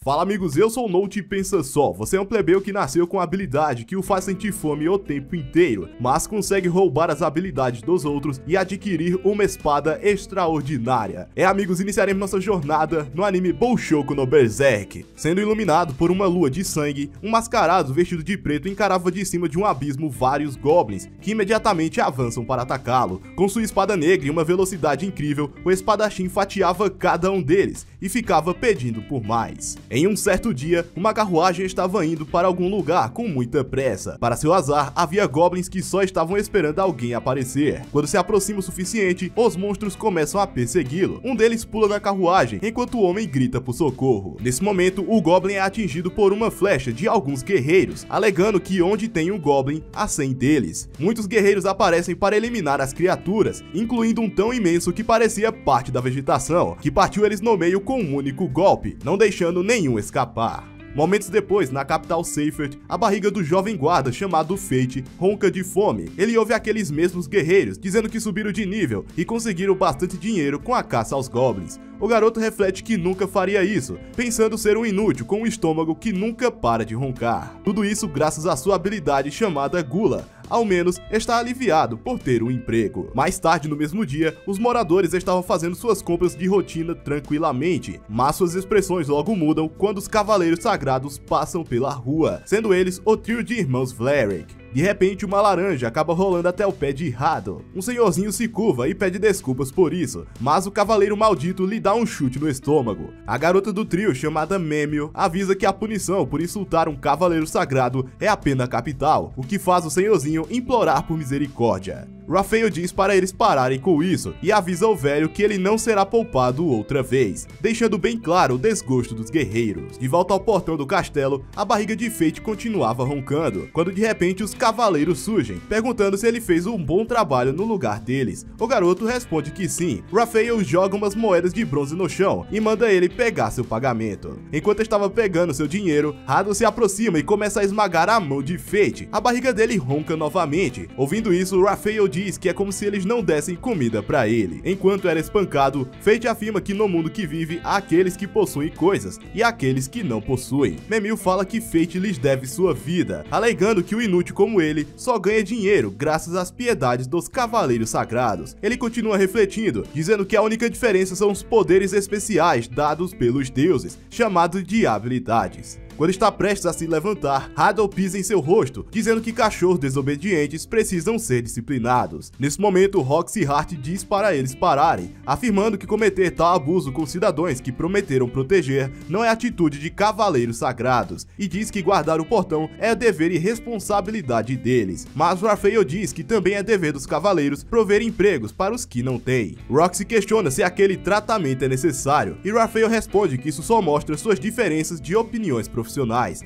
Fala amigos, eu sou o Note e pensa só, você é um plebeu que nasceu com a habilidade que o faz sentir fome o tempo inteiro, mas consegue roubar as habilidades dos outros e adquirir uma espada extraordinária. Amigos, iniciaremos nossa jornada no anime Boushoku no Berserk. Sendo iluminado por uma lua de sangue, um mascarado vestido de preto encarava de cima de um abismo vários goblins, que imediatamente avançam para atacá-lo. Com sua espada negra e uma velocidade incrível, o espadachim fatiava cada um deles e ficava pedindo por mais. Em um certo dia, uma carruagem estava indo para algum lugar com muita pressa. Para seu azar, havia goblins que só estavam esperando alguém aparecer. Quando se aproxima o suficiente, os monstros começam a persegui-lo. Um deles pula na carruagem, enquanto o homem grita por socorro. Nesse momento, o goblin é atingido por uma flecha de alguns guerreiros, alegando que onde tem um goblin, há 100 deles. Muitos guerreiros aparecem para eliminar as criaturas, incluindo um tão imenso que parecia parte da vegetação, que partiu eles no meio com um único golpe, não deixando nenhum escapar. Momentos depois, na capital Seifert, a barriga do jovem guarda chamado Fate ronca de fome. Ele ouve aqueles mesmos guerreiros dizendo que subiram de nível e conseguiram bastante dinheiro com a caça aos goblins. O garoto reflete que nunca faria isso, pensando ser um inútil com um estômago que nunca para de roncar. Tudo isso graças à sua habilidade chamada Gula. Ao menos está aliviado por ter um emprego. Mais tarde no mesmo dia, os moradores estavam fazendo suas compras de rotina tranquilamente, mas suas expressões logo mudam quando os cavaleiros sagrados passam pela rua, sendo eles o trio de irmãos Vlarik. De repente, uma laranja acaba rolando até o pé de Hado. Um senhorzinho se curva e pede desculpas por isso, mas o cavaleiro maldito lhe dá um chute no estômago. A garota do trio, chamada Memio, avisa que a punição por insultar um cavaleiro sagrado é a pena capital, o que faz o senhorzinho implorar por misericórdia. Raphael diz para eles pararem com isso e avisa o velho que ele não será poupado outra vez, deixando bem claro o desgosto dos guerreiros. De volta ao portão do castelo, a barriga de Fate continuava roncando, quando de repente os cavaleiros surgem, perguntando se ele fez um bom trabalho no lugar deles. O garoto responde que sim. Raphael joga umas moedas de bronze no chão e manda ele pegar seu pagamento. Enquanto estava pegando seu dinheiro, Hado se aproxima e começa a esmagar a mão de Fate. A barriga dele ronca novamente. Ouvindo isso, Raphael diz que é como se eles não dessem comida pra ele. Enquanto era espancado, Fate afirma que no mundo que vive há aqueles que possuem coisas e aqueles que não possuem. Memil fala que Fate lhes deve sua vida, alegando que o inútil como ele só ganha dinheiro graças às piedades dos cavaleiros sagrados. Ele continua refletindo, dizendo que a única diferença são os poderes especiais dados pelos deuses, chamados de habilidades. Quando está prestes a se levantar, Hado pisa em seu rosto, dizendo que cachorros desobedientes precisam ser disciplinados. Nesse momento, Roxy Hart diz para eles pararem, afirmando que cometer tal abuso com cidadãos que prometeram proteger não é atitude de cavaleiros sagrados, e diz que guardar o portão é dever e responsabilidade deles. Mas Raphael diz que também é dever dos cavaleiros prover empregos para os que não têm. Roxy questiona se aquele tratamento é necessário, e Raphael responde que isso só mostra suas diferenças de opiniões profissionais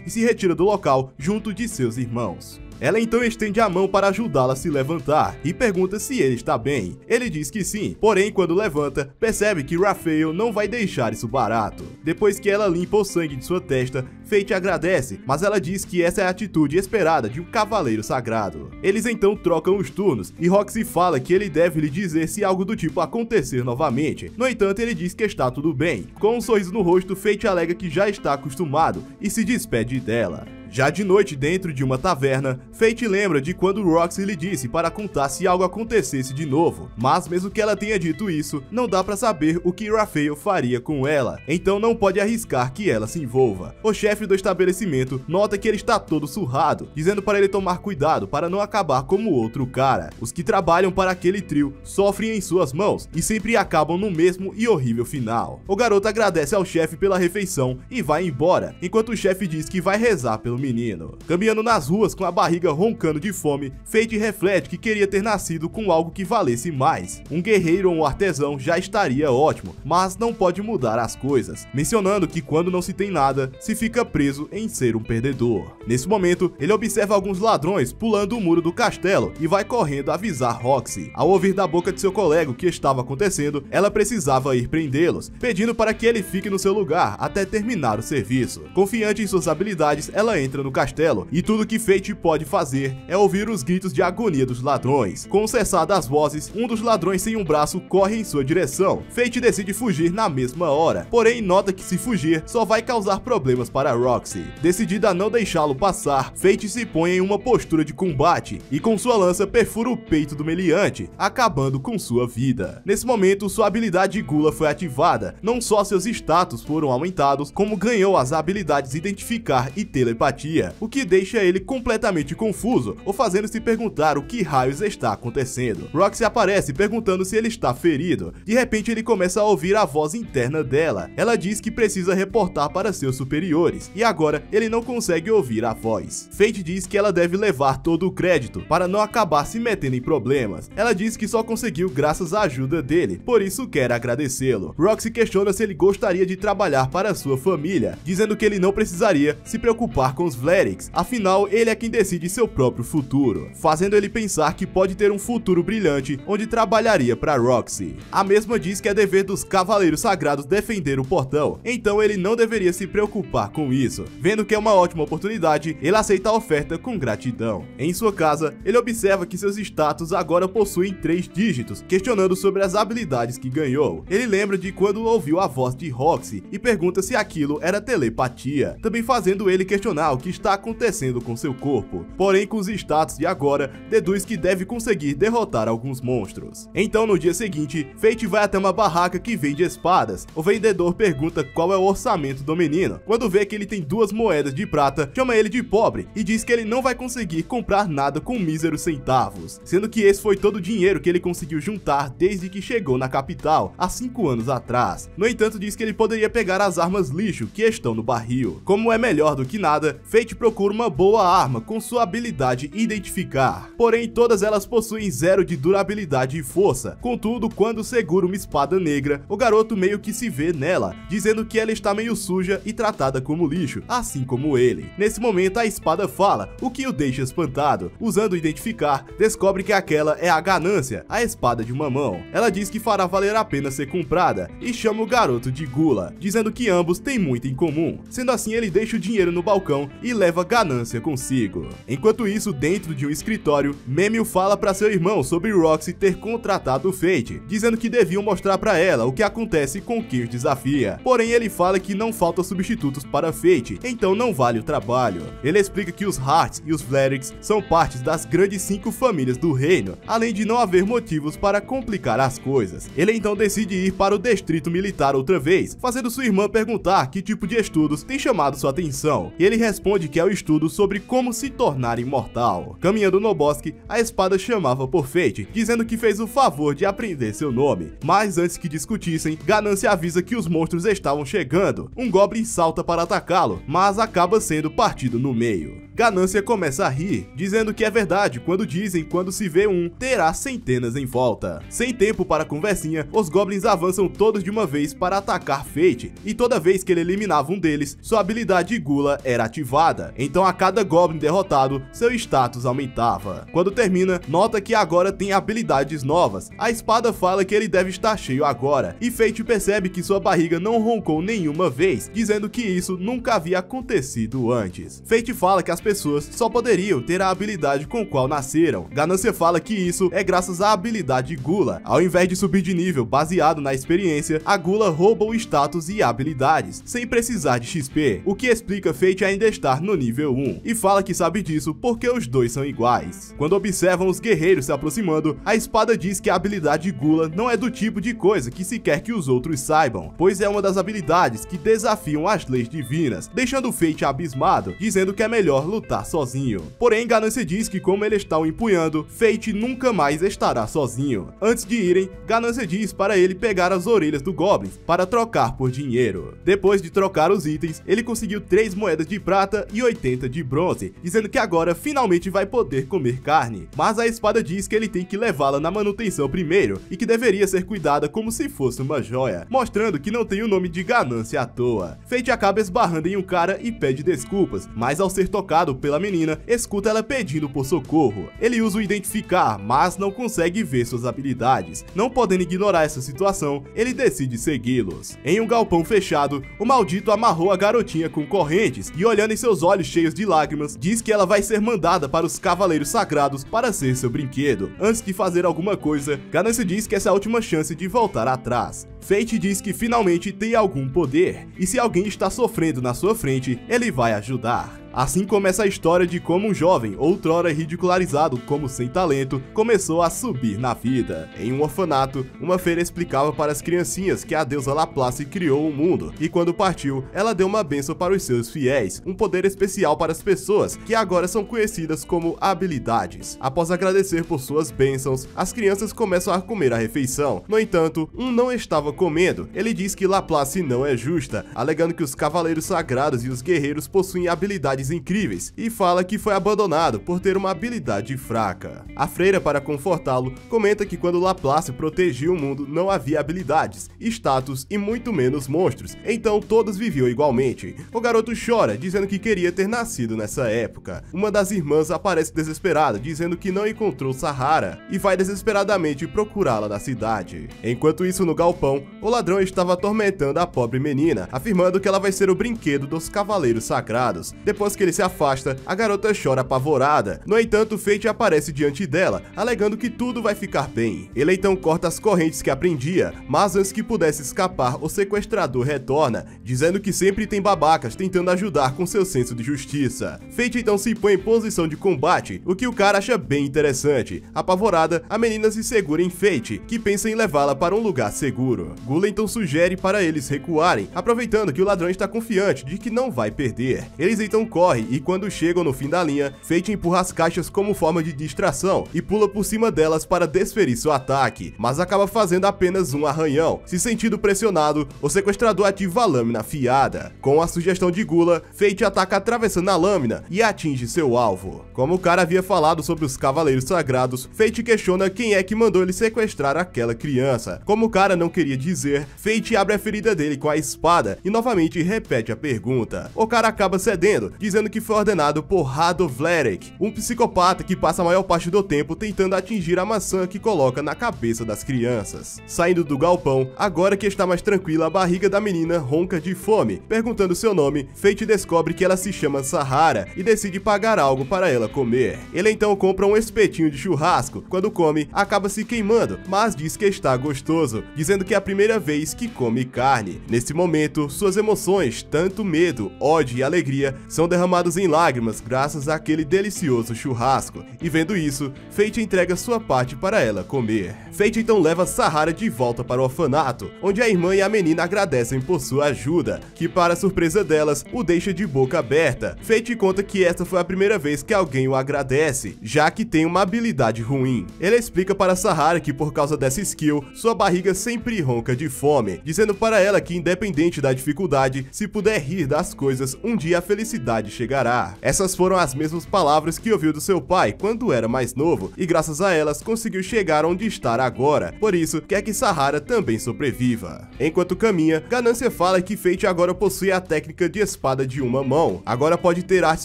e se retira do local junto de seus irmãos. Ela então estende a mão para ajudá-la a se levantar e pergunta se ele está bem. Ele diz que sim, porém quando levanta, percebe que Raphael não vai deixar isso barato. Depois que ela limpa o sangue de sua testa, Fate agradece, mas ela diz que essa é a atitude esperada de um cavaleiro sagrado. Eles então trocam os turnos e Roxy fala que ele deve lhe dizer se algo do tipo acontecer novamente. No entanto, ele diz que está tudo bem. Com um sorriso no rosto, Fate alega que já está acostumado e se despede dela. Já de noite, dentro de uma taverna, Fate lembra de quando Roxy lhe disse para contar se algo acontecesse de novo, mas mesmo que ela tenha dito isso, não dá para saber o que Raphael faria com ela, então não pode arriscar que ela se envolva. O chefe do estabelecimento nota que ele está todo surrado, dizendo para ele tomar cuidado para não acabar como outro cara. Os que trabalham para aquele trio sofrem em suas mãos e sempre acabam no mesmo e horrível final. O garoto agradece ao chefe pela refeição e vai embora, enquanto o chefe diz que vai rezar pelo menino. Caminhando nas ruas com a barriga roncando de fome, Fate reflete que queria ter nascido com algo que valesse mais. Um guerreiro ou um artesão já estaria ótimo, mas não pode mudar as coisas, mencionando que quando não se tem nada, se fica preso em ser um perdedor. Nesse momento, ele observa alguns ladrões pulando o muro do castelo e vai correndo avisar Roxy. Ao ouvir da boca de seu colega o que estava acontecendo, ela precisava ir prendê-los, pedindo para que ele fique no seu lugar até terminar o serviço. Confiante em suas habilidades, ela entra entra no castelo e tudo que Fate pode fazer é ouvir os gritos de agonia dos ladrões. Com o cessar das vozes, um dos ladrões sem um braço corre em sua direção. Fate decide fugir na mesma hora, porém nota que se fugir só vai causar problemas para Roxy. Decidida a não deixá-lo passar, Fate se põe em uma postura de combate e com sua lança perfura o peito do meliante, acabando com sua vida. Nesse momento, sua habilidade Gula foi ativada. Não só seus status foram aumentados, como ganhou as habilidades Identificar e Telepatia, o que deixa ele completamente confuso, ou fazendo se perguntar o que raios está acontecendo. Roxy aparece perguntando se ele está ferido. De repente ele começa a ouvir a voz interna dela. Ela diz que precisa reportar para seus superiores, e agora ele não consegue ouvir a voz. Fate diz que ela deve levar todo o crédito, para não acabar se metendo em problemas. Ela diz que só conseguiu graças à ajuda dele, por isso quer agradecê-lo. Roxy questiona se ele gostaria de trabalhar para sua família, dizendo que ele não precisaria se preocupar com os Vlerix, afinal ele é quem decide seu próprio futuro, fazendo ele pensar que pode ter um futuro brilhante onde trabalharia para Roxy. A mesma diz que é dever dos Cavaleiros Sagrados defender o portão, então ele não deveria se preocupar com isso. Vendo que é uma ótima oportunidade, ele aceita a oferta com gratidão. Em sua casa, ele observa que seus status agora possuem 3 dígitos, questionando sobre as habilidades que ganhou. Ele lembra de quando ouviu a voz de Roxy e pergunta se aquilo era telepatia, também fazendo ele questionar o que está acontecendo com seu corpo. Porém, com os status de agora, deduz que deve conseguir derrotar alguns monstros. Então, no dia seguinte, Fate vai até uma barraca que vende espadas. O vendedor pergunta qual é o orçamento do menino. Quando vê que ele tem 2 moedas de prata, chama ele de pobre e diz que ele não vai conseguir comprar nada com míseros centavos, sendo que esse foi todo o dinheiro que ele conseguiu juntar desde que chegou na capital, há 5 anos atrás. No entanto, diz que ele poderia pegar as armas lixo que estão no barril. Como é melhor do que nada, Fate procura uma boa arma com sua habilidade Identificar. Porém, todas elas possuem 0 de durabilidade e força. Contudo, quando segura uma espada negra, o garoto meio que se vê nela, dizendo que ela está meio suja e tratada como lixo, assim como ele. Nesse momento, a espada fala, o que o deixa espantado. Usando Identificar, descobre que aquela é a Ganância, a espada de uma mão. Ela diz que fará valer a pena ser comprada e chama o garoto de Gula, dizendo que ambos têm muito em comum. Sendo assim, ele deixa o dinheiro no balcão e leva Ganância consigo. Enquanto isso, dentro de um escritório, Memil fala para seu irmão sobre Roxy ter contratado Fate, dizendo que deviam mostrar para ela o que acontece com quem os desafia. Porém, ele fala que não falta substitutos para Fate, então não vale o trabalho. Ele explica que os Hearts e os Vlerix são partes das grandes 5 famílias do reino, além de não haver motivos para complicar as coisas. Ele então decide ir para o distrito militar outra vez, fazendo sua irmã perguntar que tipo de estudos tem chamado sua atenção, e ele responde que é o estudo sobre como se tornar imortal. Caminhando no bosque, a espada chamava por Fate, dizendo que fez o favor de aprender seu nome, mas antes que discutissem, Ganância avisa que os monstros estavam chegando. Um Goblin salta para atacá-lo, mas acaba sendo partido no meio. Ganância começa a rir, dizendo que é verdade quando dizem quando se vê um, terá centenas em volta. Sem tempo para conversinha, os Goblins avançam todos de uma vez para atacar Fate, e toda vez que ele eliminava um deles, sua habilidade Gula era ativada. Então a cada Goblin derrotado, seu status aumentava. Quando termina, nota que agora tem habilidades novas. A espada fala que ele deve estar cheio agora, e Fate percebe que sua barriga não roncou nenhuma vez, dizendo que isso nunca havia acontecido antes. Fate fala que as pessoas só poderiam ter a habilidade com qual nasceram. Ganância fala que isso é graças à habilidade Gula. Ao invés de subir de nível baseado na experiência, a Gula rouba o status e habilidades, sem precisar de XP, o que explica Fate ainda estar no nível 1, e fala que sabe disso porque os dois são iguais. Quando observam os guerreiros se aproximando, a espada diz que a habilidade Gula não é do tipo de coisa que se quer que os outros saibam, pois é uma das habilidades que desafiam as leis divinas, deixando Fate abismado, dizendo que é melhor lutar sozinho. Porém, Ganância diz que como ele está o empunhando, Fate nunca mais estará sozinho. Antes de irem, Ganância diz para ele pegar as orelhas do Goblin para trocar por dinheiro. Depois de trocar os itens, ele conseguiu 3 moedas de prata e 80 de bronze, dizendo que agora finalmente vai poder comer carne. Mas a espada diz que ele tem que levá-la na manutenção primeiro e que deveria ser cuidada como se fosse uma joia, mostrando que não tem o nome de Ganância à toa. Fate acaba esbarrando em um cara e pede desculpas, mas ao ser tocado treinado pela menina, escuta ela pedindo por socorro. Ele usa o identificar, mas não consegue ver suas habilidades. Não podendo ignorar essa situação, ele decide segui-los. Em um galpão fechado, o maldito amarrou a garotinha com correntes e, olhando em seus olhos cheios de lágrimas, diz que ela vai ser mandada para os Cavaleiros Sagrados para ser seu brinquedo. Antes de fazer alguma coisa, Ganância diz que essa é a última chance de voltar atrás. Fate diz que finalmente tem algum poder, e se alguém está sofrendo na sua frente, ele vai ajudar. Assim começa a história de como um jovem, outrora ridicularizado como sem talento, começou a subir na vida. Em um orfanato, uma feira explicava para as criancinhas que a deusa Laplace criou o mundo, e quando partiu, ela deu uma bênção para os seus fiéis, um poder especial para as pessoas, que agora são conhecidas como habilidades. Após agradecer por suas bênçãos, as crianças começam a comer a refeição. No entanto, um não estava comendo. Ele diz que Laplace não é justa, alegando que os Cavaleiros Sagrados e os guerreiros possuem habilidades incríveis, e fala que foi abandonado por ter uma habilidade fraca. A freira, para confortá-lo, comenta que quando Laplace protegia o mundo não havia habilidades, status e muito menos monstros, então todos viviam igualmente. O garoto chora, dizendo que queria ter nascido nessa época. Uma das irmãs aparece desesperada, dizendo que não encontrou Sahara, e vai desesperadamente procurá-la na cidade. Enquanto isso, no galpão, o ladrão estava atormentando a pobre menina, afirmando que ela vai ser o brinquedo dos Cavaleiros Sagrados. Depois que ele se afasta, a garota chora apavorada. No entanto, Fate aparece diante dela, alegando que tudo vai ficar bem. Ele então corta as correntes que aprendia, mas antes que pudesse escapar, o sequestrador retorna, dizendo que sempre tem babacas tentando ajudar com seu senso de justiça. Fate então se põe em posição de combate, o que o cara acha bem interessante. Apavorada, a menina se segura em Fate, que pensa em levá-la para um lugar seguro. Gula então sugere para eles recuarem, aproveitando que o ladrão está confiante de que não vai perder. Eles então correm e quando chegam no fim da linha, Fate empurra as caixas como forma de distração e pula por cima delas para desferir seu ataque, mas acaba fazendo apenas um arranhão. Se sentindo pressionado, o sequestrador ativa a lâmina afiada. Com a sugestão de Gula, Fate ataca atravessando a lâmina e atinge seu alvo. Como o cara havia falado sobre os Cavaleiros Sagrados, Fate questiona quem é que mandou ele sequestrar aquela criança. Como o cara não queria dizer, Fate abre a ferida dele com a espada e novamente repete a pergunta. O cara acaba cedendo, dizendo que foi ordenado por Radovlerek, um psicopata que passa a maior parte do tempo tentando atingir a maçã que coloca na cabeça das crianças. Saindo do galpão, agora que está mais tranquila, a barriga da menina ronca de fome. Perguntando seu nome, Fate descobre que ela se chama Sahara e decide pagar algo para ela comer. Ele então compra um espetinho de churrasco. Quando come, acaba se queimando, mas diz que está gostoso, dizendo que é a primeira vez que come carne. Nesse momento, suas emoções, tanto medo, ódio e alegria, são derramados em lágrimas graças àquele delicioso churrasco, e vendo isso, Fate entrega sua parte para ela comer. Fate então leva Sahara de volta para o orfanato, onde a irmã e a menina agradecem por sua ajuda, que para surpresa delas, o deixa de boca aberta. Fate conta que esta foi a primeira vez que alguém o agradece, já que tem uma habilidade ruim. Ele explica para Sahara que por causa dessa skill, sua barriga sempre ronca de fome, dizendo para ela que independente da dificuldade, se puder rir das coisas, um dia a felicidade chegará. Essas foram as mesmas palavras que ouviu do seu pai quando era mais novo, e graças a elas conseguiu chegar onde está agora, por isso quer que Sahara também sobreviva. Enquanto caminha, Ganância fala que Fate agora possui a técnica de espada de uma mão, agora pode ter artes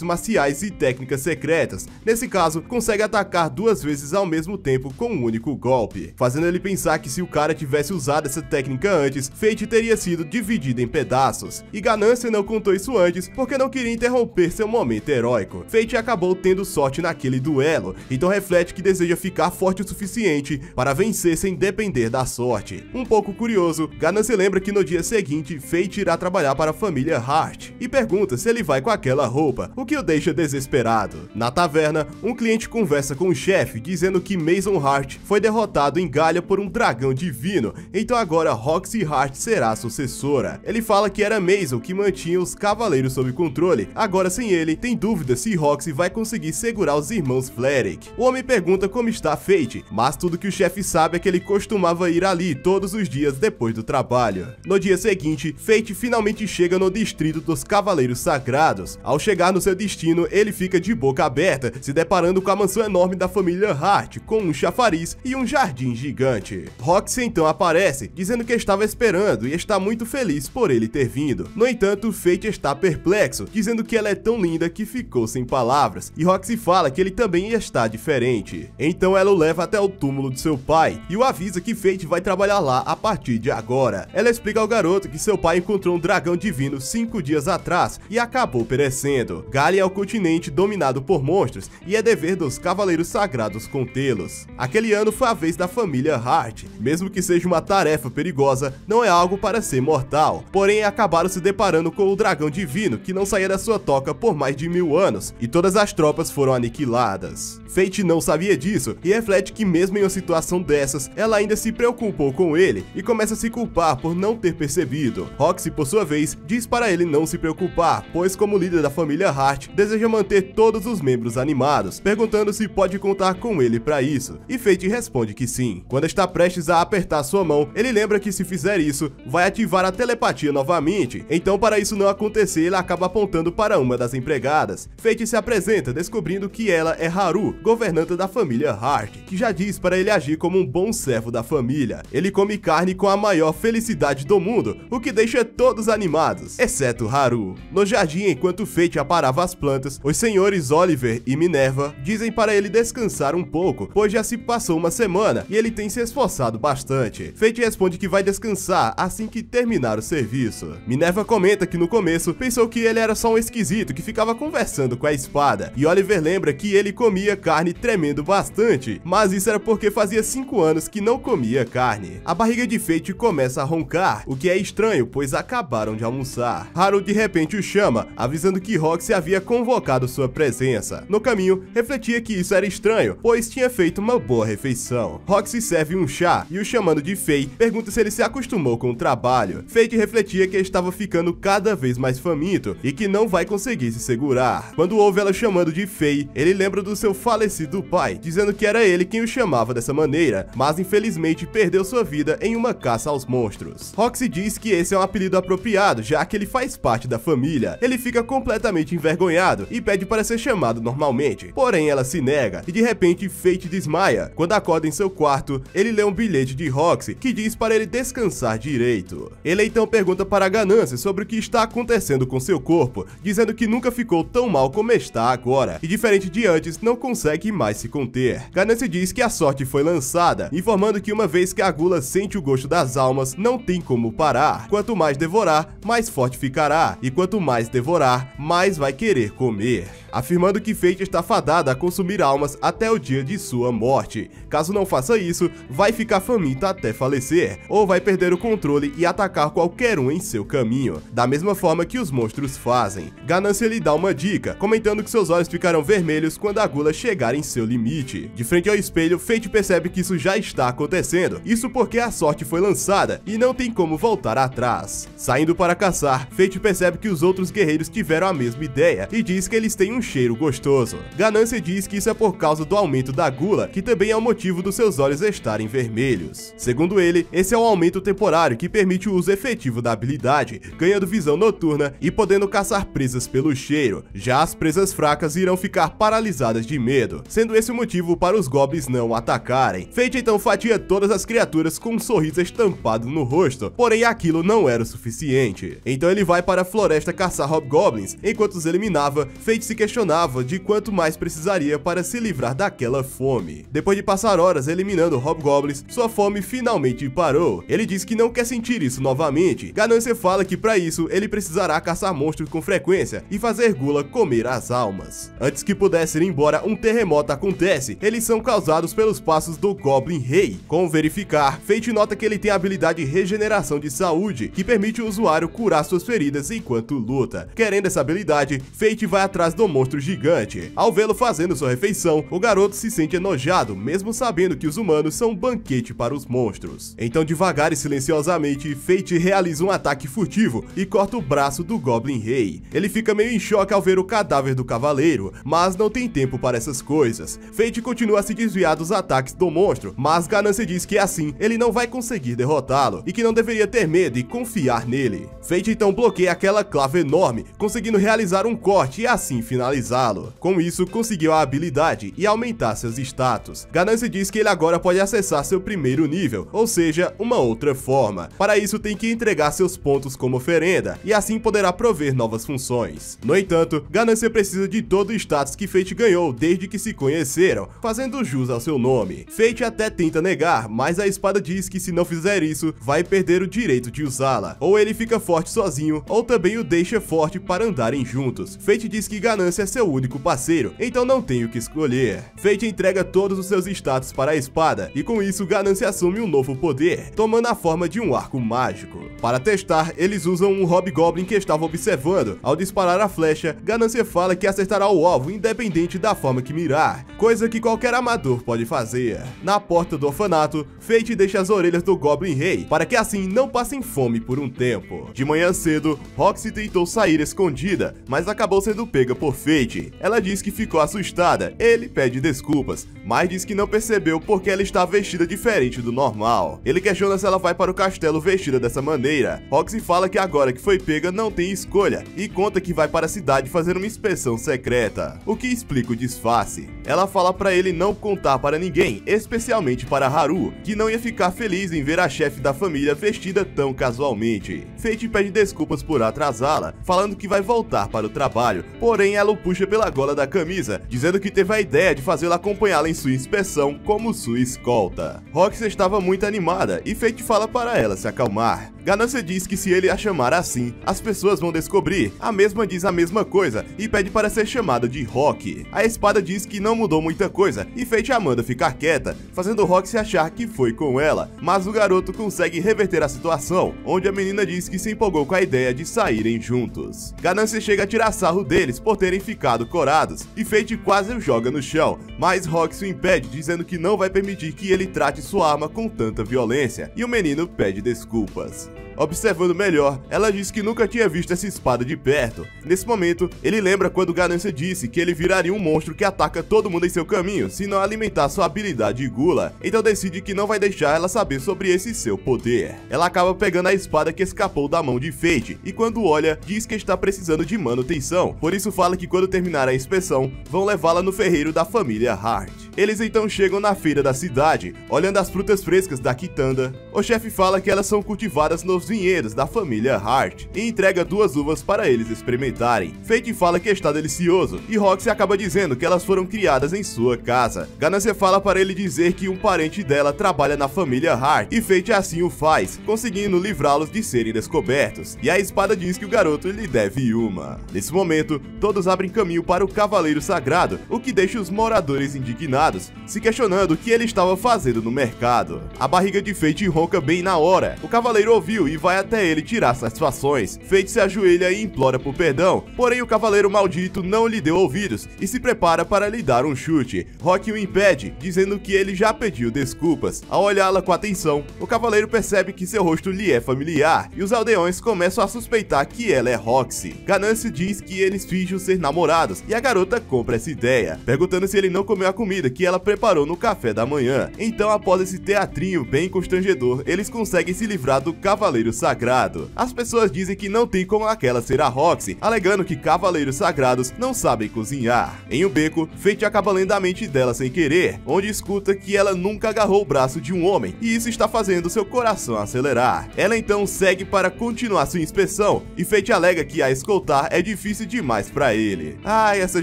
marciais e técnicas secretas, nesse caso consegue atacar 2 vezes ao mesmo tempo com um único golpe, fazendo ele pensar que se o cara tivesse usado essa técnica antes, Fate teria sido dividida em pedaços, e Ganância não contou isso antes porque não queria interromper seu momento heróico. Fate acabou tendo sorte naquele duelo, então reflete que deseja ficar forte o suficiente para vencer sem depender da sorte. Um pouco curioso, Ganância lembra que no dia seguinte, Fate irá trabalhar para a família Hart, e pergunta se ele vai com aquela roupa, o que o deixa desesperado. Na taverna, um cliente conversa com o chefe, dizendo que Mason Hart foi derrotado em Galha por um dragão divino, então agora Roxy Hart será a sucessora. Ele fala que era Mason que mantinha os cavaleiros sob controle, agora sem ele, tem dúvida se Roxy vai conseguir segurar os irmãos Flerick. O homem pergunta como está Fate, mas tudo que o chefe sabe é que ele costumava ir ali todos os dias depois do trabalho. No dia seguinte, Fate finalmente chega no distrito dos Cavaleiros Sagrados. Ao chegar no seu destino, ele fica de boca aberta, se deparando com a mansão enorme da família Hart, com um chafariz e um jardim gigante. Roxy então aparece, dizendo que estava esperando e está muito feliz por ele ter vindo. No entanto, Fate está perplexo, dizendo que ela é tão linda que ficou sem palavras, e Roxy fala que ele também está diferente. Então ela o leva até o túmulo de seu pai e o avisa que Fate vai trabalhar lá a partir de agora. Ela explica ao garoto que seu pai encontrou um dragão divino 5 dias atrás e acabou perecendo. Galien é o continente dominado por monstros e é dever dos Cavaleiros Sagrados contê-los. Aquele ano foi a vez da família Hart. Mesmo que seja uma tarefa perigosa, não é algo para ser mortal. Porém, acabaram se deparando com o dragão divino que não saía da sua toca por mais de 1000 anos e todas as tropas foram aniquiladas. Fate não sabia disso e reflete que mesmo em uma situação dessas, ela ainda se preocupou com ele e começa a se culpar por não ter percebido. Roxy, por sua vez, diz para ele não se preocupar, pois como líder da família Hart, deseja manter todos os membros animados, perguntando se pode contar com ele para isso, e Fate responde que sim. Quando está prestes a apertar sua mão, ele lembra que se fizer isso, vai ativar a telepatia novamente, então para isso não acontecer, ele acaba apontando para uma das empregadas. Fate se apresenta, descobrindo que ela é Haru, governanta da família Hart, que já diz para ele agir como um bom servo da família. Ele come carne com a maior felicidade do mundo, o que deixa todos animados, exceto Haru. No jardim, enquanto Fate aparava as plantas, os senhores Oliver e Minerva dizem para ele descansar um pouco, pois já se passou uma semana e ele tem se esforçado bastante. Fate responde que vai descansar assim que terminar o serviço. Minerva comenta que no começo pensou que ele era só um esquisito que ficava conversando com a espada, e Oliver lembra que ele comia carne tremendo bastante, mas isso era porque fazia 5 anos que não comia carne. A barriga de Fate começa a roncar, o que é estranho, pois acabaram de almoçar. Haru de repente o chama, avisando que Roxy havia convocado sua presença. No caminho, refletia que isso era estranho, pois tinha feito uma boa refeição. Roxy serve um chá e o chamando de Fei, pergunta se ele se acostumou com o trabalho. Fate refletia que estava ficando cada vez mais faminto e que não vai conseguir se segurar. Quando ouve ela chamando de Fei, ele lembra do seu falecido pai, dizendo que era ele quem o chamava dessa maneira, mas infelizmente perdeu sua vida em uma caça aos monstros. Roxy diz que esse é um apelido apropriado, já que ele faz parte da família. Ele fica completamente envergonhado e pede para ser chamado normalmente, porém ela se nega e de repente Fate desmaia. Quando acorda em seu quarto, ele lê um bilhete de Roxy que diz para ele descansar direito. Ele então pergunta para Ganância sobre o que está acontecendo com seu corpo, dizendo que nunca ficou tão mal como está agora e diferente de antes não consegue mais se conter. Ganância diz que a sorte foi lançada, informando que uma vez que a gula sente o gosto das almas, não tem como parar. Quanto mais devorar, mais forte ficará, e quanto mais devorar, mais vai querer comer. Afirmando que Fate está fadada a consumir almas até o dia de sua morte. Caso não faça isso, vai ficar faminta até falecer, ou vai perder o controle e atacar qualquer um em seu caminho, da mesma forma que os monstros fazem. Ganância lhe dá uma dica, comentando que seus olhos ficarão vermelhos quando a gula chegar em seu limite. De frente ao espelho, Fate percebe que isso já está acontecendo, isso porque a sorte foi lançada e não tem como voltar atrás. Saindo para caçar, Fate percebe que os outros guerreiros tiveram a mesma ideia e diz que eles têm um cheiro gostoso. Ganância diz que isso é por causa do aumento da gula, que também é o motivo dos seus olhos estarem vermelhos. Segundo ele, esse é um aumento temporário que permite o uso efetivo da habilidade, ganhando visão noturna e podendo caçar presas pelo cheiro. Já as presas fracas irão ficar paralisadas de medo, sendo esse o motivo para os goblins não atacarem. Fate então fatia todas as criaturas com um sorriso estampado no rosto, porém aquilo não era o suficiente. Então ele vai para a floresta caçar hobgoblins. Enquanto os eliminava, Fate se questionava de quanto mais precisaria para se livrar daquela fome. Depois de passar horas eliminando hobgoblins, sua fome finalmente parou. Ele diz que não quer sentir isso novamente. Ganância fala que para isso ele precisará caçar monstros com frequência e fazer gula comer as almas. Antes que pudesse ir embora, um terremoto acontece. Eles são causados pelos passos do Goblin Rei. Com verificar, Fate nota que ele tem a habilidade de regeneração de saúde, que permite o usuário curar suas feridas enquanto luta. Querendo essa habilidade, Fate vai atrás do monstro gigante. Ao vê-lo fazendo sua refeição, o garoto se sente enojado, mesmo sabendo que os humanos são um banquete para os monstros. Então, devagar e silenciosamente, Fate realiza um ataque furtivo e corta o braço do Goblin Rei. Ele fica meio em choque ao ver o cadáver do cavaleiro, mas não tem tempo para essas coisas. Fate continua a se desviar dos ataques do monstro, mas Ganância diz que assim ele não vai conseguir derrotá-lo e que não deveria ter medo e confiar nele. Fate então bloqueia aquela clava enorme, conseguindo realizar um corte e assim finalizá-lo. Com isso, conseguiu a habilidade e aumentar seus status. Ganância diz que ele agora pode acessar seu primeiro nível, ou seja, encontra uma outra forma. Para isso tem que entregar seus pontos como oferenda, e assim poderá prover novas funções. No entanto, Ganância precisa de todo o status que Fate ganhou desde que se conheceram, fazendo jus ao seu nome. Fate até tenta negar, mas a espada diz que se não fizer isso, vai perder o direito de usá-la. Ou ele fica forte sozinho, ou também o deixa forte para andarem juntos. Fate diz que Ganância é seu único parceiro, então não tem o que escolher. Fate entrega todos os seus status para a espada, e com isso Ganância assume um novo poder, tomando a forma de um arco mágico. Para testar, eles usam um Hobgoblin que estava observando. Ao disparar a flecha, Ganância fala que acertará o alvo independente da forma que mirar, coisa que qualquer amador pode fazer. Na porta do orfanato, Fate deixa as orelhas do Goblin Rei, para que assim não passem fome por um tempo. De manhã cedo, Roxy tentou sair escondida, mas acabou sendo pega por Fate. Ela diz que ficou assustada, ele pede desculpas, mas diz que não percebeu porque ela está vestida diferente do normal. Ele questiona se ela vai para o castelo vestida dessa maneira. Roxy fala que agora que foi pega não tem escolha, e conta que vai para a cidade fazer uma inspeção secreta, o que explica o disfarce. Ela fala para ele não contar para ninguém, especialmente para Haru, que não ia ficar feliz em ver a chefe da família vestida tão casualmente. Fate pede desculpas por atrasá-la, falando que vai voltar para o trabalho, porém ela o puxa pela gola da camisa, dizendo que teve a ideia de fazê-la acompanhá-la em sua inspeção como sua escolta. Roxy estava muito animada e Fate fala para ela se acalmar. Ganância diz que se ele a chamar assim, as pessoas vão descobrir. A mesma diz a mesma coisa e pede para ser chamada de Rock. A espada diz que não mudou muita coisa e Fate a manda ficar quieta, fazendo Roxy achar que foi com ela, mas o garoto consegue reverter a situação, onde a menina diz que se empolgou com a ideia de saírem juntos. Ganância chega a tirar sarro deles por terem ficado corados e Fate quase o joga no chão, mas Roxy o impede, dizendo que não vai permitir que ele trate sua arma com tanta violência, e o menino pede desculpas. Observando melhor, ela diz que nunca tinha visto essa espada de perto. Nesse momento, ele lembra quando Ganância disse que ele viraria um monstro que ataca todo mundo em seu caminho se não alimentar sua habilidade de gula, então decide que não vai deixar ela saber sobre esse seu poder. Ela acaba pegando a espada que escapou da mão de Fate, e quando olha, diz que está precisando de manutenção, por isso fala que quando terminar a inspeção, vão levá-la no ferreiro da família Hart. Eles então chegam na feira da cidade, olhando as frutas frescas da quitanda. O chefe fala que elas são cultivadas nos vinhedos da família Hart e entrega 2 uvas para eles experimentarem. Fate fala que está delicioso e Roxy acaba dizendo que elas foram criadas em sua casa. Ganância fala para ele dizer que um parente dela trabalha na família Hart e Fate assim o faz, conseguindo livrá-los de serem descobertos. E a espada diz que o garoto lhe deve uma. Nesse momento, todos abrem caminho para o Cavaleiro Sagrado, o que deixa os moradores indignados, se questionando o que ele estava fazendo no mercado. A barriga de Fate ronca bem na hora. O cavaleiro ouviu e vai até ele tirar satisfações. Fate se ajoelha e implora por perdão, porém o cavaleiro maldito não lhe deu ouvidos e se prepara para lhe dar um chute. Rock o impede, dizendo que ele já pediu desculpas. Ao olhá-la com atenção, o cavaleiro percebe que seu rosto lhe é familiar e os aldeões começam a suspeitar que ela é Roxy. Ganância diz que eles fingem ser namorados e a garota compra essa ideia, perguntando se ele não comeu a comida que ela preparou no café da manhã. Então, após esse teatrinho bem constrangedor, eles conseguem se livrar do Cavaleiro Sagrado. As pessoas dizem que não tem como aquela ser a Roxy, alegando que cavaleiros sagrados não sabem cozinhar. Em um beco, Fate acaba lendo a mente dela sem querer, onde escuta que ela nunca agarrou o braço de um homem, e isso está fazendo seu coração acelerar. Ela então segue para continuar sua inspeção, e Fate alega que a escoltar é difícil demais para ele. Ai, essa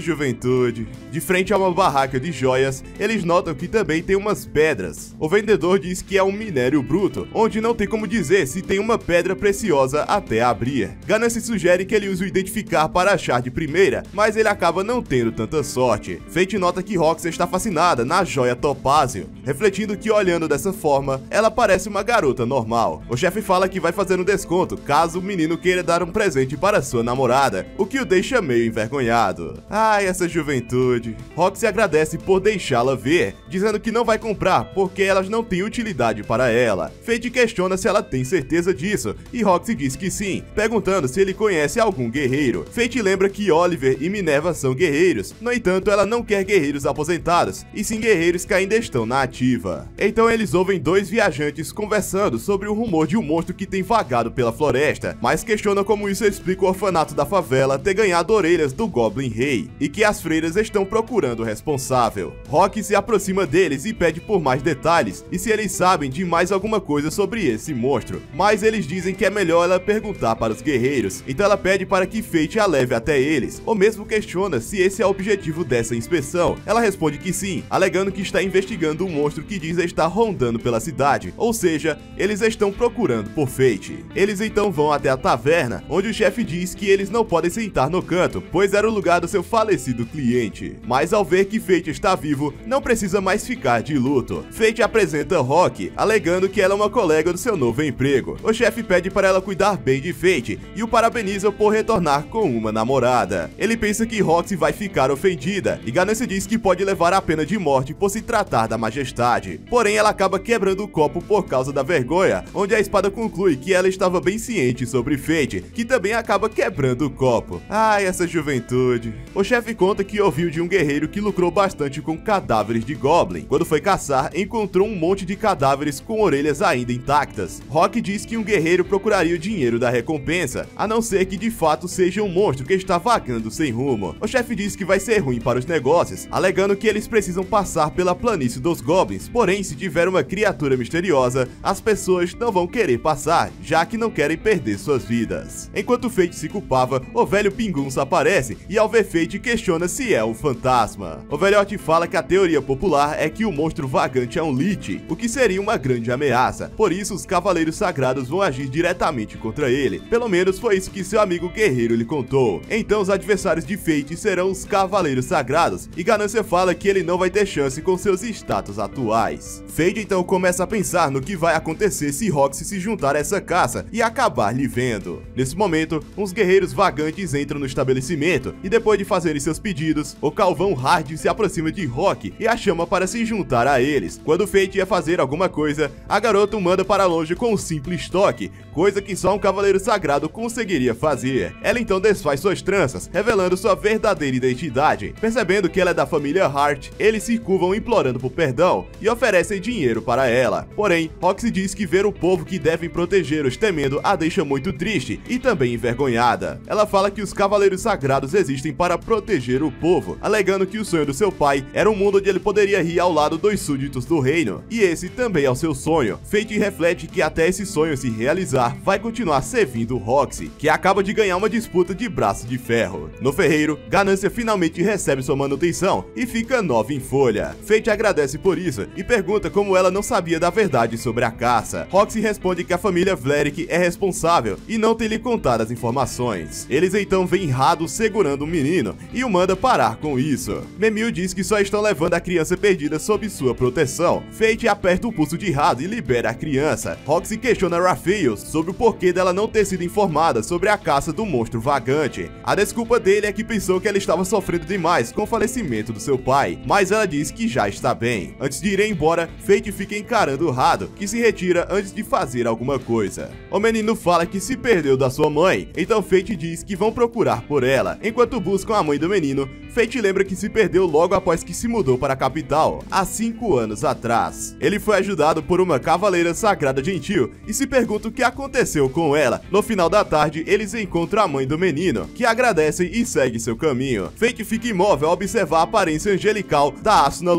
juventude. De frente a uma barraca de joias, eles notam que também tem umas pedras. O vendedor diz que é um minério bruto, onde não tem como dizer se tem uma pedra preciosa até abrir. Ganância sugere que ele use o identificar para achar de primeira, mas ele acaba não tendo tanta sorte. Fate nota que Roxy está fascinada na joia topázio, refletindo que olhando dessa forma, ela parece uma garota normal. O chefe fala que vai fazer um desconto caso o menino queira dar um presente para sua namorada, o que o deixa meio envergonhado. Ai, essa juventude. Roxy agradece por deixá-la ver, dizendo que não vai comprar porque elas não têm utilidade para ela. Fate questiona se ela tem certeza disso, e Roxy diz que sim, perguntando se ele conhece algum guerreiro. Fate lembra que Oliver e Minerva são guerreiros, no entanto ela não quer guerreiros aposentados, e sim guerreiros que ainda estão na ativa. Então eles ouvem 2 viajantes conversando sobre o rumor de um monstro que tem vagado pela floresta, mas questionam como isso explica o orfanato da favela ter ganhado orelhas do Goblin Rei, e que as freiras estão procurando o responsável. Rock se aproxima deles e pede por mais detalhes e se eles sabem de mais alguma coisa sobre esse monstro, mas eles dizem que é melhor ela perguntar para os guerreiros, então ela pede para que Fate a leve até eles, ou mesmo questiona se esse é o objetivo dessa inspeção. Ela responde que sim, alegando que está investigando um monstro que diz estar rondando pela cidade, ou seja, eles estão procurando por Fate. Eles então vão até a taverna, onde o chefe diz que eles não podem sentar no canto, pois era o lugar do seu falecido cliente. Mas ao ver que Fate está vivo, não precisa mais ficar de luto. Fate apresenta Rock, alegando que ela é uma colega do seu novo emprego. O chefe pede para ela cuidar bem de Fate e o parabeniza por retornar com uma namorada. Ele pensa que Roxy vai ficar ofendida e Ganância diz que pode levar a pena de morte por se tratar da majestade. Porém, ela acaba quebrando o copo por causa da vergonha, onde a espada conclui que ela estava bem ciente sobre Fate, que também acaba quebrando o copo. Ai, essa juventude. O chefe conta que ouviu de um guerreiro que lucrou bastante com cadáveres de Goblin. Quando foi caçar, encontrou um monte de cadáveres com orelhas ainda intactas. Rock diz que um guerreiro procuraria o dinheiro da recompensa, a não ser que de fato seja um monstro que está vagando sem rumo. O chefe diz que vai ser ruim para os negócios, alegando que eles precisam passar pela planície dos Goblins, porém se tiver uma criatura misteriosa, as pessoas não vão querer passar, já que não querem perder suas vidas. Enquanto Fate se culpava, o velho Pingunça aparece e ao ver Fate questiona se é um fantasma. O velhote fala que a teoria popular é que o monstro vagante é um Lich, o que seria uma grande ameaça, por isso os Cavaleiros Sagrados vão agir diretamente contra ele. Pelo menos foi isso que seu amigo guerreiro lhe contou. Então os adversários de Fate serão os Cavaleiros Sagrados, e Ganância fala que ele não vai ter chance com seus status atuais. Fate então começa a pensar no que vai acontecer se Roxy se juntar a essa caça e acabar lhe vendo. Nesse momento, uns guerreiros vagantes entram no estabelecimento, e depois de fazerem seus pedidos, o Calvão Hard se aproxima de Rock e a chama para se juntar a eles. Quando Fate ia fazer alguma coisa, a garota o manda para longe com um simples toque, coisa que só um Cavaleiro Sagrado conseguiria fazer. Ela então desfaz suas tranças, revelando sua verdadeira identidade. Percebendo que ela é da família Hart, eles se curvam implorando por perdão e oferecem dinheiro para ela. Porém, Roxy diz que ver o povo que devem protegê-los temendo a deixa muito triste e também envergonhada. Ela fala que os Cavaleiros Sagrados existem para proteger o povo, alegando que o sonho do seu pai era um mundo onde ele poderia rir ao lado dos súditos do reino, e esse também é o seu sonho. Fate reflete que até esse sonho se realizar, vai continuar servindo Roxy, que acaba de ganhar uma disputa de braço de ferro. No ferreiro, Ganância finalmente recebe sua manutenção e fica nova em folha. Fate agradece por isso e pergunta como ela não sabia da verdade sobre a caça. Roxy responde que a família Vlerick é responsável e não tem lhe contado as informações. Eles então veem Rado segurando um menino e o manda parar com isso. Memil diz que só estão levando a criança perdida sob sua proteção. Fate aperta o pulso de Rado e libera a criança. Roxy questiona Raphael sobre o porquê dela não ter sido informada sobre a caça do monstro vagante. A desculpa dele é que pensou que ela estava sofrendo demais com o falecimento do seu pai, mas ela diz que já está bem. Antes de ir embora, Fate fica encarando Rado, que se retira antes de fazer alguma coisa. O menino fala que se perdeu da sua mãe, então Fate diz que vão procurar por ela. Enquanto buscam a mãe do menino, Fate lembra que se perdeu logo após que se mudou para a capital, há 5 anos atrás. Ele foi ajudado por uma cavaleira sagrada gentil e se pergunta o que aconteceu com ela. No final da tarde, eles encontram a mãe do menino, que agradecem e segue seu caminho. Fate fica imóvel ao observar a aparência angelical da Asuna,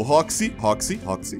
Roxy.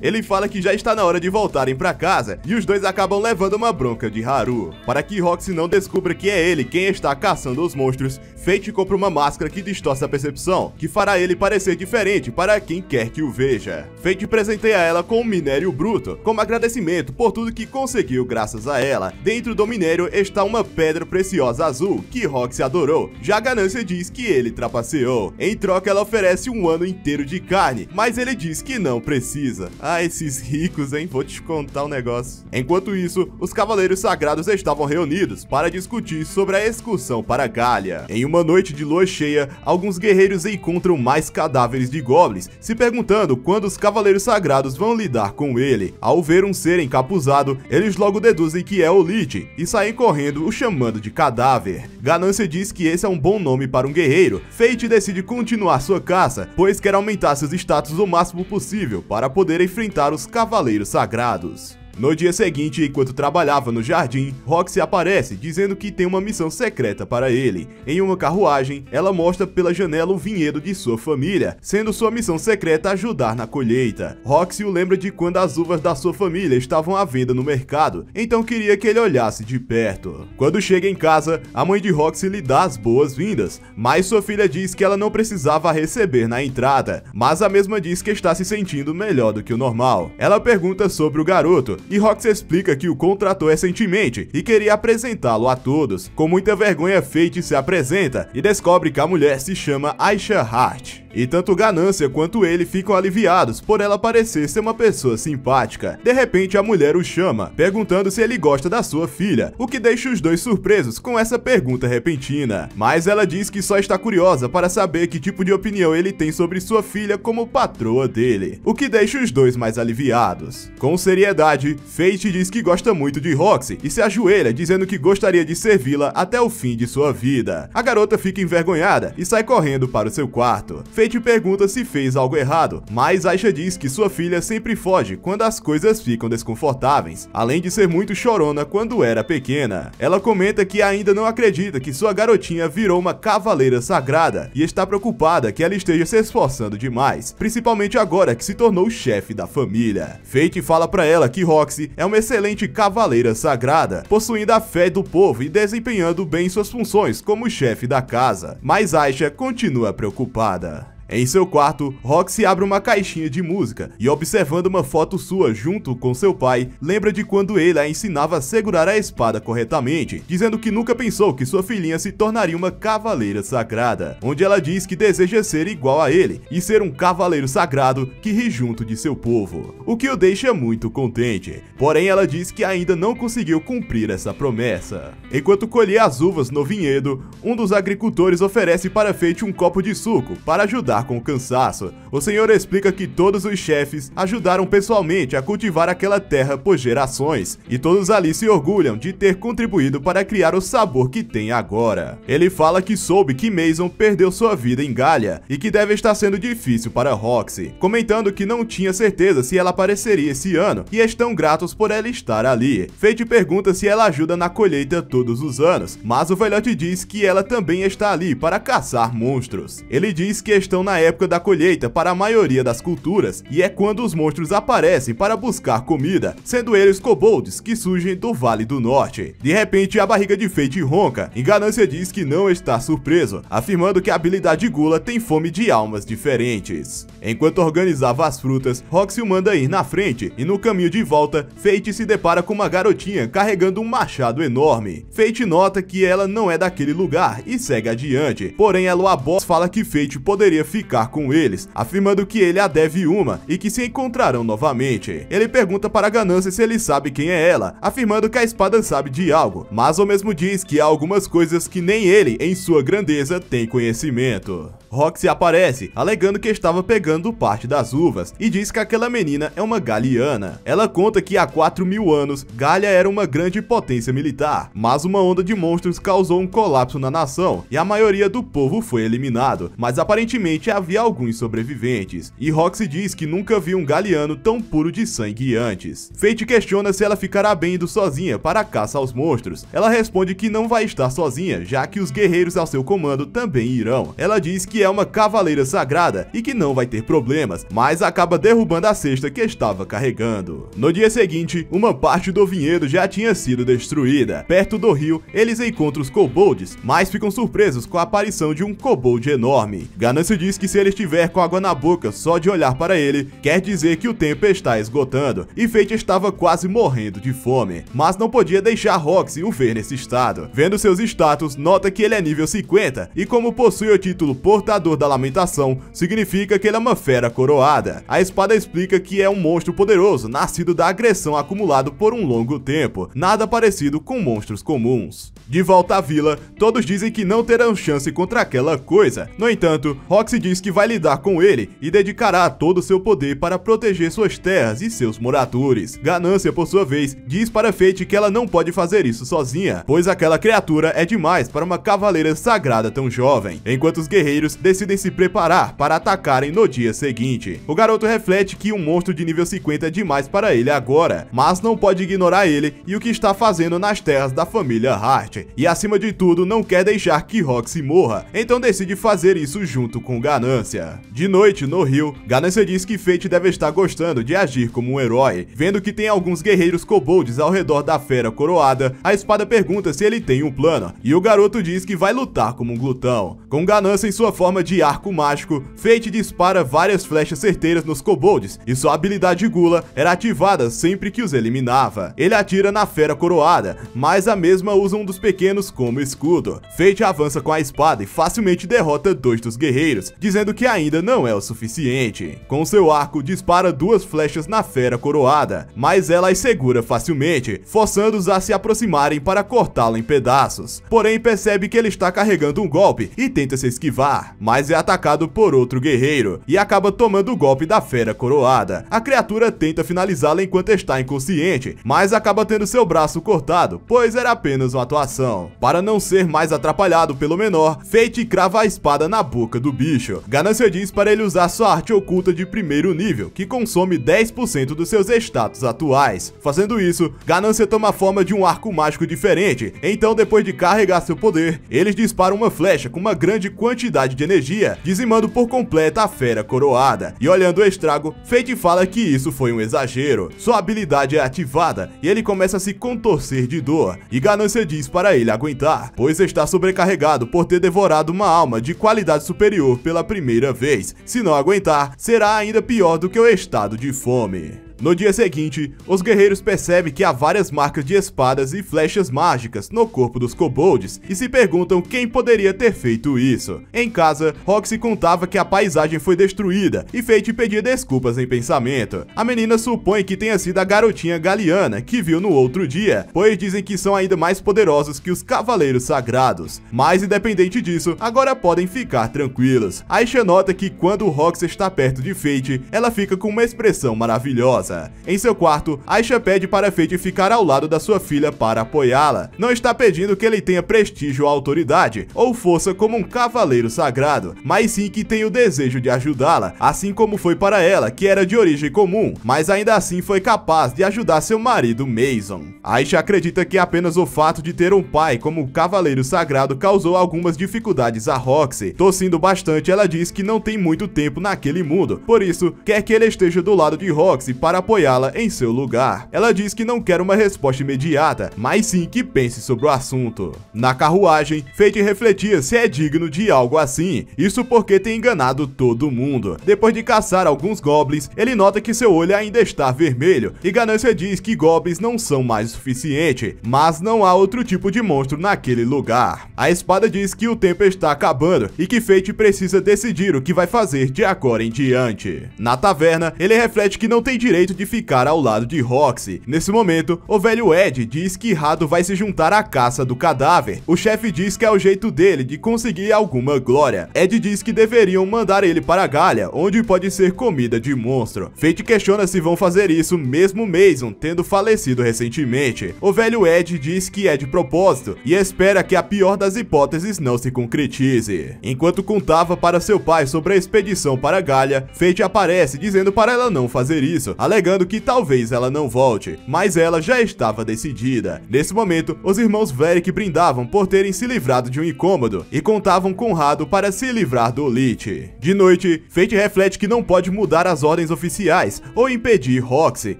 Ele fala que já está na hora de voltarem para casa e os dois acabam levando uma bronca de Haru. Para que Roxy não descubra que é ele quem está caçando os monstros, Fate compra uma máscara que distorce a percepção, que fará ele parecer diferente para quem quer que o veja. Fate presenteia ela com um minério bruto, como agradecimento por tudo que conseguiu graças a ela. Dentro do minério está uma pedra preciosa azul, que Roxy adorou. Já Ganância diz que ele trapaceou. Em troca, ela oferece um ano inteiro de carne, mas ele diz que não precisa. Ah, esses ricos, hein? Vou te contar um negócio. Enquanto isso, os Cavaleiros Sagrados estavam reunidos para discutir sobre a excursão para Galia. Em uma noite de lua cheia, alguns guerreiros encontram mais cadáveres de goblins, se perguntando quando os Cavaleiros Sagrados vão lidar com ele. Ao ver um ser encapuzado, eles logo deduzem que é o Lich e saem correndo, o chamando de cadáver. Ganância diz que esse é um bom nome para um guerreiro. Fate decide continuar sua caça, pois quer aumentar seus status o máximo possível para poder enfrentar os Cavaleiros Sagrados. No dia seguinte, enquanto trabalhava no jardim, Roxy aparece dizendo que tem uma missão secreta para ele. Em uma carruagem, ela mostra pela janela o vinhedo de sua família, sendo sua missão secreta ajudar na colheita. Roxy o lembra de quando as uvas da sua família estavam à venda no mercado, então queria que ele olhasse de perto. Quando chega em casa, a mãe de Roxy lhe dá as boas-vindas, mas sua filha diz que ela não precisava receber na entrada, mas a mesma diz que está se sentindo melhor do que o normal. Ela pergunta sobre o garoto, e Roxy explica que o contratou recentemente e queria apresentá-lo a todos. Com muita vergonha, Fate se apresenta e descobre que a mulher se chama Aisha Hart. E tanto Ganância quanto ele ficam aliviados por ela parecer ser uma pessoa simpática. De repente, a mulher o chama, perguntando se ele gosta da sua filha, o que deixa os dois surpresos com essa pergunta repentina. Mas ela diz que só está curiosa para saber que tipo de opinião ele tem sobre sua filha como patroa dele, o que deixa os dois mais aliviados. Com seriedade, Fate diz que gosta muito de Roxy e se ajoelha dizendo que gostaria de servi-la até o fim de sua vida. A garota fica envergonhada e sai correndo para o seu quarto. Fate pergunta se fez algo errado, mas Aisha diz que sua filha sempre foge quando as coisas ficam desconfortáveis, além de ser muito chorona quando era pequena. Ela comenta que ainda não acredita que sua garotinha virou uma cavaleira sagrada e está preocupada que ela esteja se esforçando demais, principalmente agora que se tornou chefe da família. Fate fala pra ela que Roxy é uma excelente cavaleira sagrada, possuindo a fé do povo e desempenhando bem suas funções como chefe da casa, mas Aisha continua preocupada. Em seu quarto, Roxy abre uma caixinha de música e, observando uma foto sua junto com seu pai, lembra de quando ele a ensinava a segurar a espada corretamente, dizendo que nunca pensou que sua filhinha se tornaria uma cavaleira sagrada, onde ela diz que deseja ser igual a ele e ser um cavaleiro sagrado que ri junto de seu povo, o que o deixa muito contente. Porém, ela diz que ainda não conseguiu cumprir essa promessa. Enquanto colhia as uvas no vinhedo, um dos agricultores oferece para Fate um copo de suco para ajudar com o cansaço. O senhor explica que todos os chefes ajudaram pessoalmente a cultivar aquela terra por gerações, e todos ali se orgulham de ter contribuído para criar o sabor que tem agora. Ele fala que soube que Mason perdeu sua vida em Galia, e que deve estar sendo difícil para Roxy, comentando que não tinha certeza se ela apareceria esse ano, e estão gratos por ela estar ali. Fate pergunta se ela ajuda na colheita todos os anos, mas o velhote diz que ela também está ali para caçar monstros. Ele diz que estão na época da colheita para a maioria das culturas, e é quando os monstros aparecem para buscar comida, sendo eles kobolds que surgem do Vale do Norte. De repente, a barriga de Fate ronca, e Ganância diz que não está surpreso, afirmando que a habilidade Gula tem fome de almas diferentes. Enquanto organizava as frutas, Roxy o manda ir na frente, e no caminho de volta, Fate se depara com uma garotinha carregando um machado enorme. Fate nota que ela não é daquele lugar e segue adiante, porém ela o aborda e fala que Fate poderia ficar com eles, afirmando que ele a deve uma e que se encontrarão novamente. Ele pergunta para Ganância se ele sabe quem é ela, afirmando que a espada sabe de algo, mas ao mesmo diz que há algumas coisas que nem ele, em sua grandeza, tem conhecimento. Roxy aparece, alegando que estava pegando parte das uvas, e diz que aquela menina é uma galiana. Ela conta que há 4.000 anos, Galia era uma grande potência militar, mas uma onda de monstros causou um colapso na nação, e a maioria do povo foi eliminado, mas aparentemente havia alguns sobreviventes, e Roxy diz que nunca viu um galiano tão puro de sangue antes. Fate questiona se ela ficará bem indo sozinha para a caça aos monstros. Ela responde que não vai estar sozinha, já que os guerreiros ao seu comando também irão. Ela diz que é uma cavaleira sagrada e que não vai ter problemas, mas acaba derrubando a cesta que estava carregando. No dia seguinte, uma parte do vinhedo já tinha sido destruída. Perto do rio, eles encontram os kobolds, mas ficam surpresos com a aparição de um kobold enorme. Ganância diz que se ele estiver com água na boca só de olhar para ele, quer dizer que o tempo está esgotando, e Fate estava quase morrendo de fome, mas não podia deixar Roxy o ver nesse estado. Vendo seus status, nota que ele é nível 50, e como possui o título Portador da Lamentação, significa que ele é uma fera coroada. A espada explica que é um monstro poderoso, nascido da agressão acumulado por um longo tempo, nada parecido com monstros comuns. De volta à vila, todos dizem que não terão chance contra aquela coisa. No entanto, Roxy diz que vai lidar com ele e dedicará todo o seu poder para proteger suas terras e seus moradores. Ganância, por sua vez, diz para Fate que ela não pode fazer isso sozinha, pois aquela criatura é demais para uma cavaleira sagrada tão jovem. Enquanto os guerreiros decidem se preparar para atacarem no dia seguinte. O garoto reflete que um monstro de nível 50 é demais para ele agora, mas não pode ignorar ele e o que está fazendo nas terras da família Hart, e acima de tudo não quer deixar que Roxy morra, então decide fazer isso junto com Ganância. De noite, no rio, Ganância diz que Fate deve estar gostando de agir como um herói. Vendo que tem alguns guerreiros kobolds ao redor da fera coroada, a espada pergunta se ele tem um plano, e o garoto diz que vai lutar como um glutão. Com Ganância em sua forma de arco mágico, Fate dispara várias flechas certeiras nos kobolds, e sua habilidade Gula era ativada sempre que os eliminava. Ele atira na fera coroada, mas a mesma usa um dos pequenos como escudo. Fate avança com a espada e facilmente derrota 2 dos guerreiros, dizendo que ainda não é o suficiente. Com seu arco, dispara 2 flechas na fera coroada, mas ela as segura facilmente, forçando-os a se aproximarem para cortá-la em pedaços. Porém, percebe que ele está carregando um golpe e tenta se esquivar, mas é atacado por outro guerreiro e acaba tomando o golpe da fera coroada. A criatura tenta finalizá-la enquanto está inconsciente, mas acaba tendo seu braço cortado, pois era apenas uma atuação. Para não ser mais atrapalhado pelo menor, Fate crava a espada na boca do bicho. Ganância diz para ele usar sua arte oculta de primeiro nível, que consome 10% dos seus status atuais. Fazendo isso, Ganância toma a forma de um arco mágico diferente, então depois de carregar seu poder, eles disparam uma flecha com uma grande quantidade de energia, dizimando por completo a fera coroada. E olhando o estrago, Fate fala que isso foi um exagero. Sua habilidade é ativada e ele começa a se contorcer de dor, e Ganância diz para ele aguentar, pois está sobrecarregado por ter devorado uma alma de qualidade superior pela primeira vez. Se não aguentar, será ainda pior do que o estado de fome. No dia seguinte, os guerreiros percebem que há várias marcas de espadas e flechas mágicas no corpo dos kobolds e se perguntam quem poderia ter feito isso. Em casa, Roxy contava que a paisagem foi destruída e Fate pedia desculpas em pensamento. A menina supõe que tenha sido a garotinha Galiana que viu no outro dia, pois dizem que são ainda mais poderosos que os Cavaleiros Sagrados. Mas independente disso, agora podem ficar tranquilos. Aisha nota que quando Roxy está perto de Fate, ela fica com uma expressão maravilhosa. Em seu quarto, Aisha pede para Fate ficar ao lado da sua filha para apoiá-la. Não está pedindo que ele tenha prestígio ou autoridade, ou força como um cavaleiro sagrado, mas sim que tenha o desejo de ajudá-la, assim como foi para ela, que era de origem comum, mas ainda assim foi capaz de ajudar seu marido Mason. Aisha acredita que apenas o fato de ter um pai como cavaleiro sagrado causou algumas dificuldades a Roxy. Tossindo bastante, ela diz que não tem muito tempo naquele mundo, por isso quer que ele esteja do lado de Roxy para apoiá-la em seu lugar. Ela diz que não quer uma resposta imediata, mas sim que pense sobre o assunto. Na carruagem, Fate refletia se é digno de algo assim, isso porque tem enganado todo mundo. Depois de caçar alguns goblins, ele nota que seu olho ainda está vermelho, e Ganância diz que goblins não são mais o suficiente, mas não há outro tipo de monstro naquele lugar. A espada diz que o tempo está acabando e que Fate precisa decidir o que vai fazer de agora em diante. Na taverna, ele reflete que não tem direito de ficar ao lado de Roxy. Nesse momento, o velho Ed diz que Rado vai se juntar à caça do cadáver. O chefe diz que é o jeito dele de conseguir alguma glória. Ed diz que deveriam mandar ele para Galia, onde pode ser comida de monstro. Fate questiona se vão fazer isso mesmo Mason tendo falecido recentemente. O velho Ed diz que é de propósito e espera que a pior das hipóteses não se concretize. Enquanto contava para seu pai sobre a expedição para Galia, Fate aparece dizendo para ela não fazer isso, alegando que talvez ela não volte, mas ela já estava decidida. Nesse momento, os irmãos Varric brindavam por terem se livrado de um incômodo e contavam com Rado para se livrar do Lich. De noite, Fate reflete que não pode mudar as ordens oficiais ou impedir Roxy,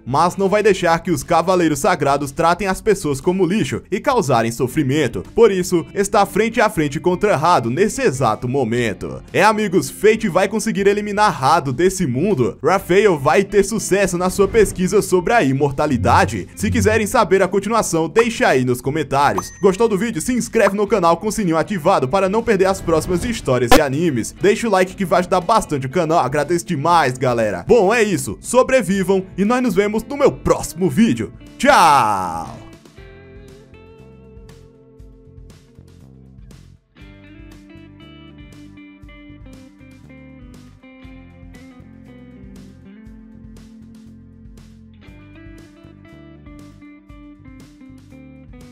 mas não vai deixar que os Cavaleiros Sagrados tratem as pessoas como lixo e causarem sofrimento. Por isso, está frente a frente contra Rado nesse exato momento. Amigos, Fate vai conseguir eliminar Rado desse mundo? Raphael vai ter sucesso na sua pesquisa sobre a imortalidade? Se quiserem saber a continuação, deixa aí nos comentários. Gostou do vídeo? Se inscreve no canal com o sininho ativado para não perder as próximas histórias e animes. Deixa o like que vai ajudar bastante o canal, agradeço demais, galera. Bom, é isso, sobrevivam e nós nos vemos no meu próximo vídeo. Tchau!